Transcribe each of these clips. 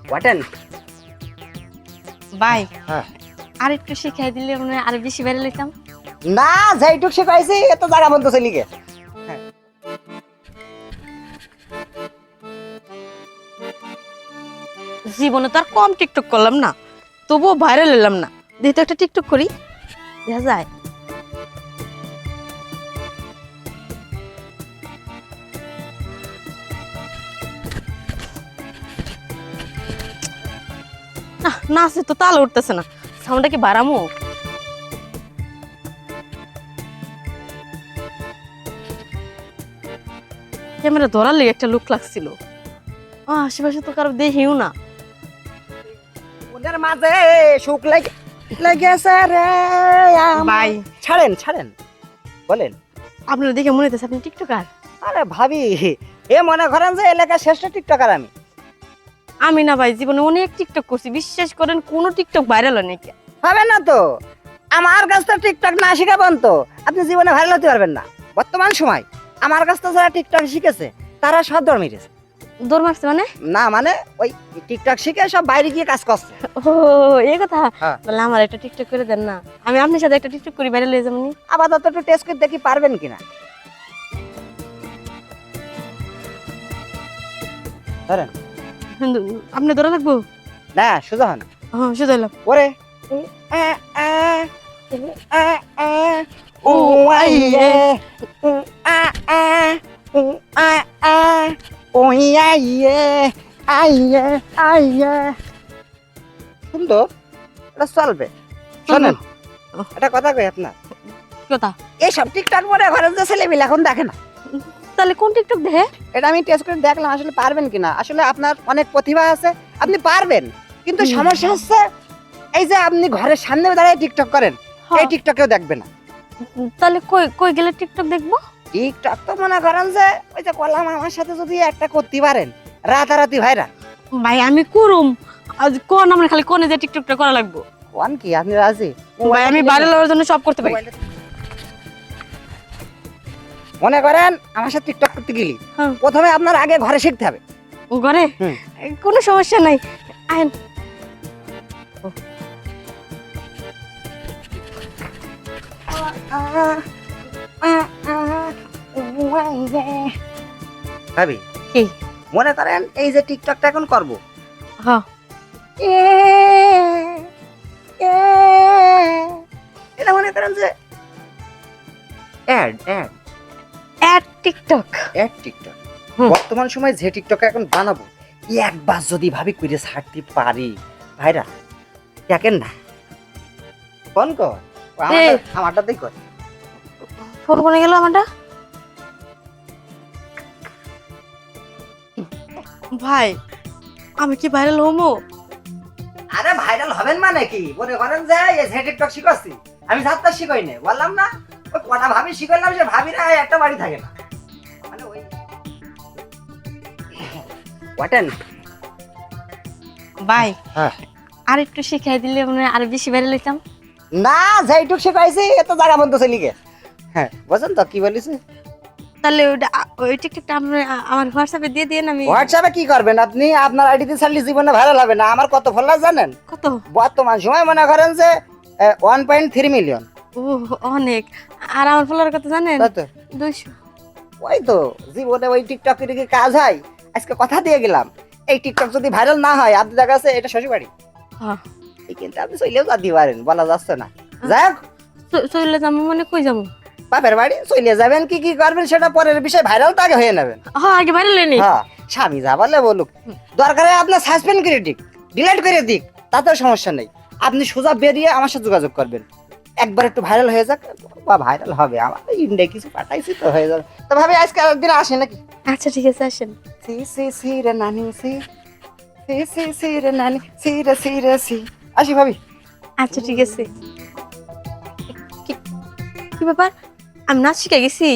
ওয়াটেন ভাই হ্যাঁ আর একটু শিখাই দিলে মানে আর বেশি বেড়ে লইতাম। না যেইটুক শিখাইছি এত জায়গা বন্ধ চলিগে জীবনে তো আর কম টিকটক করলাম না, তবুও ভাইরাল হলাম না। যেহেতু একটা টিকটক করি, দেখা যায়। না নাচে তো তাল উঠতেছে না, সাউন্ডটা কি বাড়ামো? ক্যামেরা ধরার লেগে একটা লুক লাগছিল, আশেপাশে তো কারো দেখিও না। ওদের মাঝে সুখ লেগেছে রে ভাই ছাড়েন ছাড়েন বলেন। আপনারা দেখে মনে হইতেছে আপনি টিকটকার। আরে ভাবি এ মনে করেন যে এলাকার শ্রেষ্ঠ টিকটকার আমি। আমি না ভাই জীবনে অনেক টিকটক করছি, বিশ্বাস করেন কোনো টিকটক ভাইরাল হয় নাকি। হবে না তো, আমার কাছ থেকে টিকটক না শিখাবেন তো আপনি জীবনে ভাইরাল হতে পারবেন না। বর্তমান সময় আমার কাছ থেকে যারা টিকটক শিখেছে তারা সব দৌড় মেরেছে। দৌড় মারছে মানে? না মানে ওই টিকটক শিখে সব বাইরে গিয়ে কাজ করছে। ও এই কথা। হ্যাঁ। বলে আমার একটা টিকটক করে দেন না, আমি আপনার সাথে একটা টিকটক করি, ভাইরাল হয়ে যাবনি। আপাতত একটু টেস্ট করে দেখি পারবেন কিনা। ধরেন আপনি ধরা লাগবো না সোজা হন। হ্যাঁ শুধু এলাম। ওরে ও আইয়ে ও আইয়ে আইয়ে আইয়ে সুন্দর, এটা চলবে। শোনেন এটা কথা কই আপনার, কথা এইসব টিকটক মনে করেন যে ছেলেমেলে এখন দেখে না। তাহলে কোন টিকটক দেখে? এটা আমি টেস্ট করে দেখলাম আসলে পারবেন কিনা। আসলে আপনার অনেক প্রতিভা আছে, আপনি পারবেন, কিন্তু সমস্যা হচ্ছে এই যে আপনি ঘরের সামনে দাঁড়িয়ে টিকটক করেন, এই টিকটকেও দেখবে না। তাহলে কই কই গেলে টিকটক দেখবো? টিকটক তো মনে করেন যে ওই যে কলাম আমার সাথে যদি একটা করতে পারেন রাতারাতি ভাইরা। ভাই আমি করুম, আজ কোন আমরা খালি কোনে যে টিকটকটা করা লাগবো। কোন কি আপনি রাজি? ভাই আমি ভাইরাল হওয়ার জন্য সব করতে পারি। মনে করেন আমার সাথে টিকটক করতে গেলি হ্যাঁ। প্রথমে আপনার আগে ঘরে শিখতে হবে। ঘরে হুম। কোনো সমস্যা নাই, আইন। ভাবি কি? মনে করেন এই যে টিকটকটা এখন করব, হ্যাঁ এটা মনে করেন যে add add add TikTok. Add TikTok. হুম। বর্তমান সময় যে টিকটক এখন বানাবো একবার যদি ভাবি করে ছাড়তে পারি ভাইরা দেখেন না ফোন কর আমারটা দেখ কর। ফোন করে গেল আমারটা। ভাই আমি কি ভাইরাল হমো? আরে ভাইরাল হবেন মানে কি, মনে করেন যে এই যে টিকটক শিখাচ্ছি আমি যাত্রা শিখাই না, বললাম না ওই কটা ভাবি শিখাইলাম, সে ভাবিরা একটা বাড়ি থাকে না। মানে ওই ওয়াটেন ভাই হ্যাঁ আর একটু শিখাই দিলে মানে আর বেশি ভাইরাল হইতাম। না যেইটুক শিখাইছি এত জায়গা বন্ধ চলিগে। হ্যাঁ বুঝছেন তো কি বলিস। তাহলে ওই টিকটকটা আমার হোয়াটসঅ্যাপে দিয়ে দিয়ে আমি। হোয়াটসঅ্যাপে কি করবেন আপনি, আপনার আইডিতে ছাড়লে জীবনে ভাইরাল হবে না। আমার কত ফলোয়ার জানেন? কত? বর্তমান সময় মনে করেন যে 1.3 মিলিয়ন। ও অনেক। আর আমার ফলোয়ার কত জানেন? কত? 200। ওই তো জীবনে ওই টিকটক এর কি কাজ হয়, আজকে কথা দিয়ে গেলাম এই টিকটক যদি ভাইরাল না হয় আপনি দেখা যাচ্ছে এটা শ্বশুর বাড়ি। হ্যাঁ এই কিন্তু আপনি চলেও যেতে পারেন, বলা যাচ্ছে না। যাই হোক চলে যাবো মানে কই যাবো? বাপের বাড়ি চলে যাবেন, কি কি করবেন সেটা পরের বিষয়, ভাইরাল তো আগে হয়ে নেবেন। হ্যাঁ আগে ভাইরাল হয়নি। হ্যাঁ স্বামী যা বলে বলুক, দরকারে আপনার সাসপেন্ড করে দিক, ডিলিট করে দিক, তাতে সমস্যা নেই। আপনি সোজা বেরিয়ে আমার সাথে যোগাযোগ করবেন, একবার একটু ভাইরাল হয়ে যাক বা ভাইরাল হবে। আমার ইন্ডিয়া কিছু পাঠাইছি তো হয়ে যাবে। তো ভাবি আজকে একদিন আসে নাকি? আচ্ছা ঠিক আছে আসেন। সি সি সি রে নানি সি সি সি সি রে নানি সি রে সি রে সি। আসি ভাবি। আচ্ছা ঠিক আছে। কি ব্যাপার, আমি নাচ শিখে গেছি?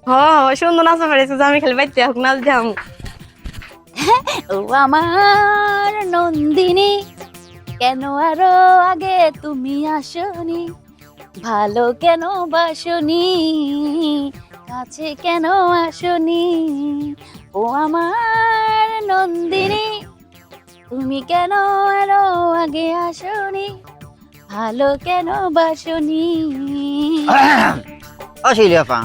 হ্যাঁ সুন্দর নাচ পারেছে, আমি খালি বাইতে হোক নাচ দিয়াম। ও আমার নন্দিনী, কেন আরো আগে তুমি আসনি, ভালো কেন বাসনি, কাছে কেন আসনি, ও আমার নন্দিনী। নন্দিনী তুমি কেন আরো আগে আসনি ভালো কেন বাসনি অশিলিয়াপা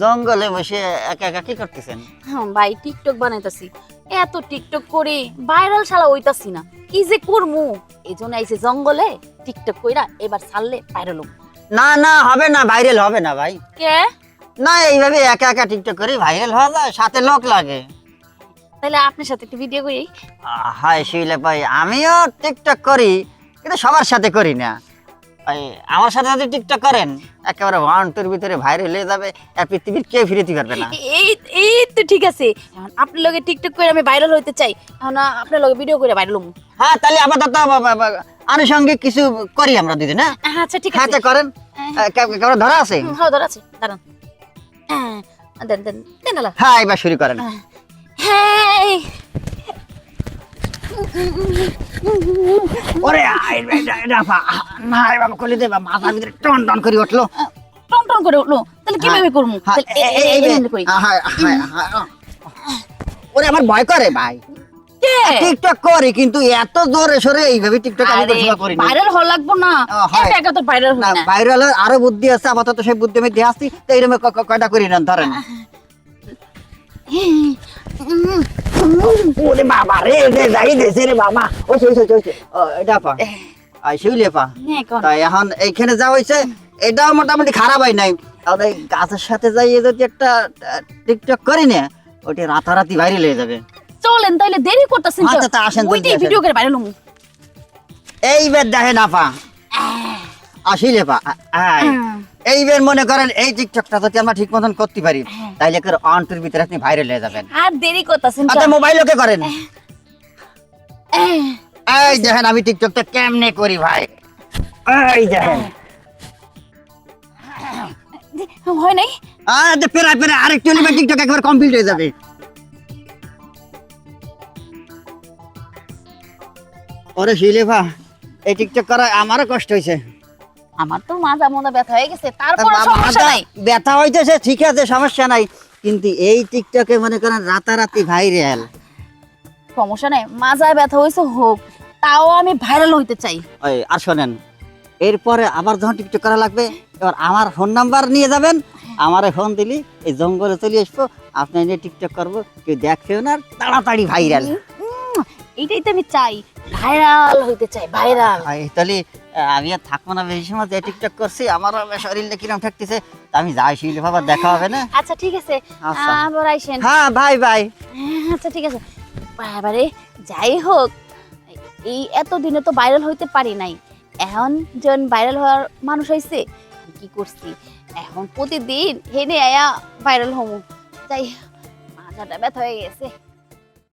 জঙ্গলে বসে একা একা কি করতেছেন? ভাই টিকটক বানাইতাছি এত টিকটক করে ভাইরাল শালা হইতাছি না কি যে করমু এই জন্য আইছে জঙ্গলে টিকটক কইরা এবার ছাড়লে ভাইরাল হবো না না হবে না, ভাইরাল হবে না ভাই। কে না এইভাবে একা একা টিকটক করে ভাইরাল হওয়া যায়, সাথে লোক লাগে। তাহলে আপনার সাথে একটা ভিডিও করি হাই শিলা ভাই, আমিও টিকটক করি কিন্তু সবার সাথে করি না। ভাই আমার সাথে যদি টিকটক করেন একেবারে 1-2 ভিতরে ভাইরাল হয়ে যাবে, আর পৃথিবীর কেউ ফিরেতে পারবে না। এই এই তো ঠিক আছে এখন আপনার লগে টিকটক করে আমি ভাইরাল হইতে চাই এখন আপনার লগে ভিডিও করে ভাইরাল হবো হ্যাঁ তাহলে আপাতত আনুষঙ্গিক কিছু করি আমরা দুজন। হ্যাঁ আচ্ছা ঠিক হ্যাঁ আছে করেন। কেমন ধরা আছে? হ্যাঁ ধর আছে দাঁড়ান দেন দেন দেন আলা হ্যাঁ এবার শুরু করেন। হ্যাঁ ওরে না বাবা কলি দে, মাথার ভিতরে টন টন করে উঠলো। টন টন করে উঠলো তাহলে কিভাবে করবো হ্যাঁ, তাহলে এইভাবে করি ওরে আমার ভয় করে ভাই। কে? টিকটক করি কিন্তু এত জোরে সরে এইভাবে টিকটক আমি তো সময় করি না। ভাইরাল হওয়া লাগবো না হয়। একা একা তো ভাইরাল না হয় না ভাইরাল আরো বুদ্ধি আছে, আপাতত সেই বুদ্ধি আমি দিয়ে আসছি। তো এইরকম কয়টা করি না ধরেন। ওরে বাবা রে যাই দেছে রে বাবা। ওই এটা পা আই শিউলি পা। হ্যাঁ কোন তাই এখন এইখানে যা হইছে এটাও মোটামুটি খারাপ হয় নাই। আর এই গাছের সাথে যাই যদি একটা টিকটক করি না ওটা রাতারাতি ভাইরাল হয়ে যাবে। চলেন তাইলে দেরি করতেছেন আচ্ছা, তা আসেন, জলদি ওইটাই আসেন। ভিডিও করে ভাইরাল হবো এইবার দেখেন আপা আসিলে পা এইবার মনে করেন এই টিকটকটা যদি আমরা ঠিক মতন করতে পারি তাইলে করে 1-2 ভিতরে আপনি ভাইরাল হয়ে যাবেন। আর দেরি করতেছেন আচ্ছা মোবাইল ওকে করেন। এই দেখেন আমি টিকটকটা কেমনে করি ভাই। এই দেখেন হয় নাই পেরা পেরা আরেকটু নিবে টিকটক একবার কমপ্লিট হয়ে যাবে। ওরে শিলেফা এই টিকটক করা আমারও কষ্ট হয়েছে। আমার তো মাজা মোদা ব্যথা হয়ে গেছে তারপর সমস্যা নাই ব্যথা হইতেছে ঠিক আছে, সমস্যা নাই, কিন্তু এই টিকটকে মনে করেন রাতারাতি ভাইরাল। সমস্যা নাই মাজায় ব্যথা হয়েছে হোক তাও আমি ভাইরাল হইতে চাই ওই আর শোনেন, এরপরে আবার যখন টিকটক করা লাগবে এবার আমার ফোন নাম্বার নিয়ে যাবেন, আমারে ফোন দিলি এই জঙ্গলে চলে আসবো, আপনি নিয়ে টিকটক করবো, কেউ দেখবেও না, আর তাড়াতাড়ি ভাইরাল। এইটাই তো আমি চাই ভাইরাল হইতে চাই ভাইরাল তাহলে আমি আর থাকবো না বেশি সময়, যে টিকটক করছি আমার শরীরটা কিরম ঠেকতেছে, তা আমি যাই শিলে বাবা দেখা হবে না। আচ্ছা ঠিক আছে আচ্ছা। আবার আইসেন হ্যাঁ বাই বাই। আচ্ছা ঠিক আছে বাবারে যাই হোক এই এতদিনে তো ভাইরাল হইতে পারি নাই এখন যখন ভাইরাল হওয়ার মানুষ হয়েছে কি করছি এখন প্রতিদিন হেনে আয়া ভাইরাল হমু যাই মাথাটা ব্যথা হয়ে গেছে